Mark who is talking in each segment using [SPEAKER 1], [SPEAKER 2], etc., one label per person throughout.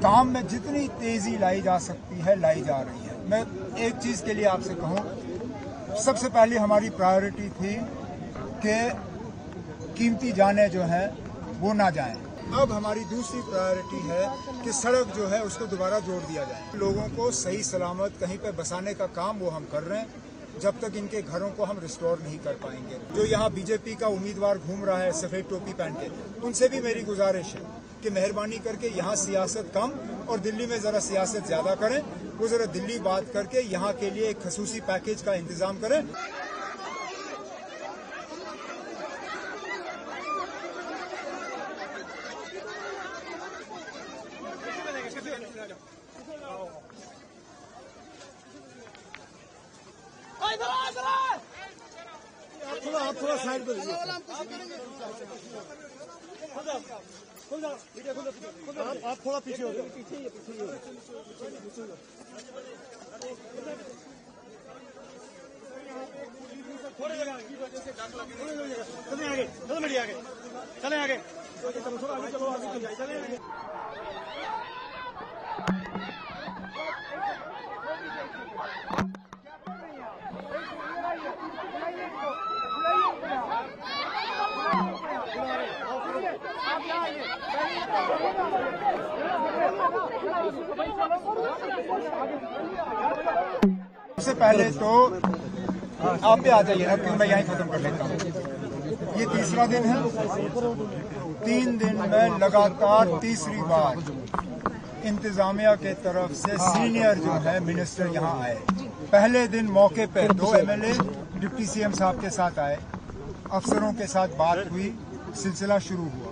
[SPEAKER 1] काम में जितनी तेजी लाई जा सकती है लाई जा रही है। मैं एक चीज के लिए आपसे कहूं, सबसे पहले हमारी प्रायोरिटी थी कि कीमती जानें जो हैं वो ना जाएं। अब हमारी दूसरी प्रायोरिटी है कि सड़क जो है उसको दोबारा जोड़ दिया जाए। लोगों को सही सलामत कहीं पे बसाने का काम वो हम कर रहे हैं, जब तक इनके घरों को हम रिस्टोर नहीं कर पाएंगे। जो यहाँ बीजेपी का उम्मीदवार घूम रहा है सफेद टोपी पहन के, उनसे भी मेरी गुजारिश है कि मेहरबानी करके यहाँ सियासत कम और दिल्ली में जरा सियासत ज्यादा करें। वो जरा दिल्ली बात करके यहाँ के लिए एक खसूसी पैकेज का इंतजाम करें।
[SPEAKER 2] आप थोड़ा साइड पर आप थोड़ा पीछे हो गए। चले आगे, चलो मीडिया आगे, चले आगे, थोड़ा आगे चलो, आगे चले।
[SPEAKER 1] सबसे पहले तो आप भी आ जाइए ना, क्योंकि मैं यहीं खत्म कर लेता हूँ। ये तीसरा दिन है, 3 दिन में लगातार तीसरी बार इंतजामिया के तरफ से सीनियर जो है मिनिस्टर यहाँ आए। पहले दिन मौके पे 2 MLA डिप्टी CM साहब के साथ आए, अफसरों के साथ बात हुई, सिलसिला शुरू हुआ।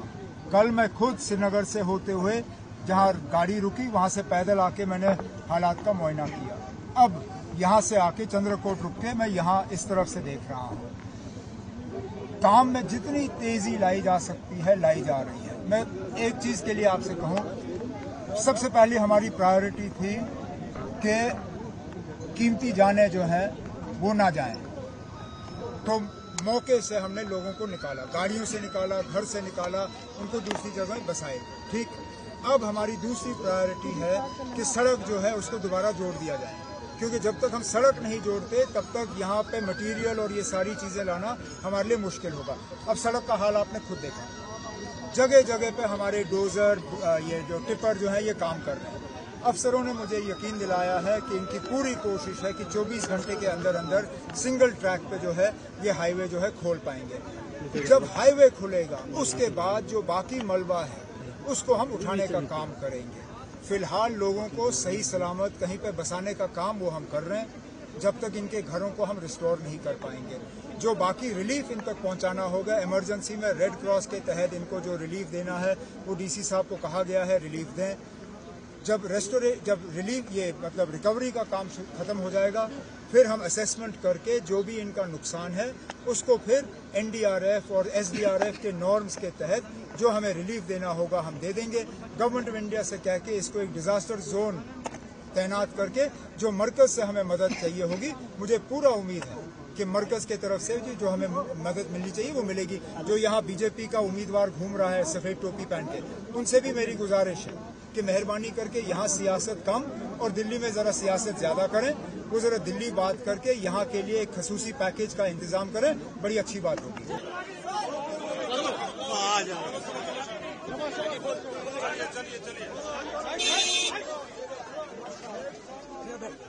[SPEAKER 1] कल मैं खुद श्रीनगर से होते हुए जहाँ गाड़ी रुकी वहाँ से पैदल आके मैंने हालात का मुआयना किया। अब यहाँ से आके चंद्रकोट रुक के मैं यहाँ इस तरफ से देख रहा हूँ। काम में जितनी तेजी लाई जा सकती है लाई जा रही है। मैं एक चीज के लिए आपसे कहूँ, सबसे पहले हमारी प्रायोरिटी थी कि कीमती जानें जो हैं वो ना जाएं। तो मौके से हमने लोगों को निकाला, गाड़ियों से निकाला, घर से निकाला, उनको दूसरी जगह बसाए। ठीक, अब हमारी दूसरी प्रायोरिटी है कि सड़क जो है उसको दोबारा जोड़ दिया जाए, क्योंकि जब तक हम सड़क नहीं जोड़ते तब तक यहाँ पे मटेरियल और ये सारी चीजें लाना हमारे लिए मुश्किल होगा। अब सड़क का हाल आपने खुद देखा, जगह जगह पे हमारे डोजर, ये जो टिपर जो है ये काम कर रहे हैं। अफसरों ने मुझे यकीन दिलाया है कि इनकी पूरी कोशिश है कि 24 घंटे के अंदर अंदर सिंगल ट्रैक पे जो है ये हाईवे जो है खोल पाएंगे। जब हाईवे खुलेगा उसके बाद जो बाकी मलबा है उसको हम उठाने का काम करेंगे। फिलहाल लोगों को सही सलामत कहीं पे बसाने का काम वो हम कर रहे हैं, जब तक इनके घरों को हम रिस्टोर नहीं कर पाएंगे। जो बाकी रिलीफ इन तक पहुंचाना होगा, इमरजेंसी में रेड क्रॉस के तहत इनको जो रिलीफ देना है वो DC साहब को कहा गया है रिलीफ दें। जब रिलीफ ये मतलब रिकवरी का काम खत्म हो जाएगा, फिर हम असेसमेंट करके जो भी इनका नुकसान है उसको फिर NDRF और SDRF के नॉर्म्स के तहत जो हमें रिलीफ देना होगा हम दे देंगे। गवर्नमेंट ऑफ इंडिया से कह के इसको एक डिजास्टर जोन तैनात करके जो मरकज से हमें मदद चाहिए होगी, मुझे पूरा उम्मीद है कि मरकज के तरफ से जो हमें मदद मिलनी चाहिए वो मिलेगी। जो यहाँ बीजेपी का उम्मीदवार घूम रहा है सफेद टोपी पहन के, उनसे भी मेरी गुजारिश है कि मेहरबानी करके यहाँ सियासत कम और दिल्ली में जरा सियासत ज्यादा करें। वो जरा दिल्ली बात करके यहाँ के लिए एक खसूसी पैकेज का इंतजाम करें, बड़ी अच्छी बात होगी। चलिए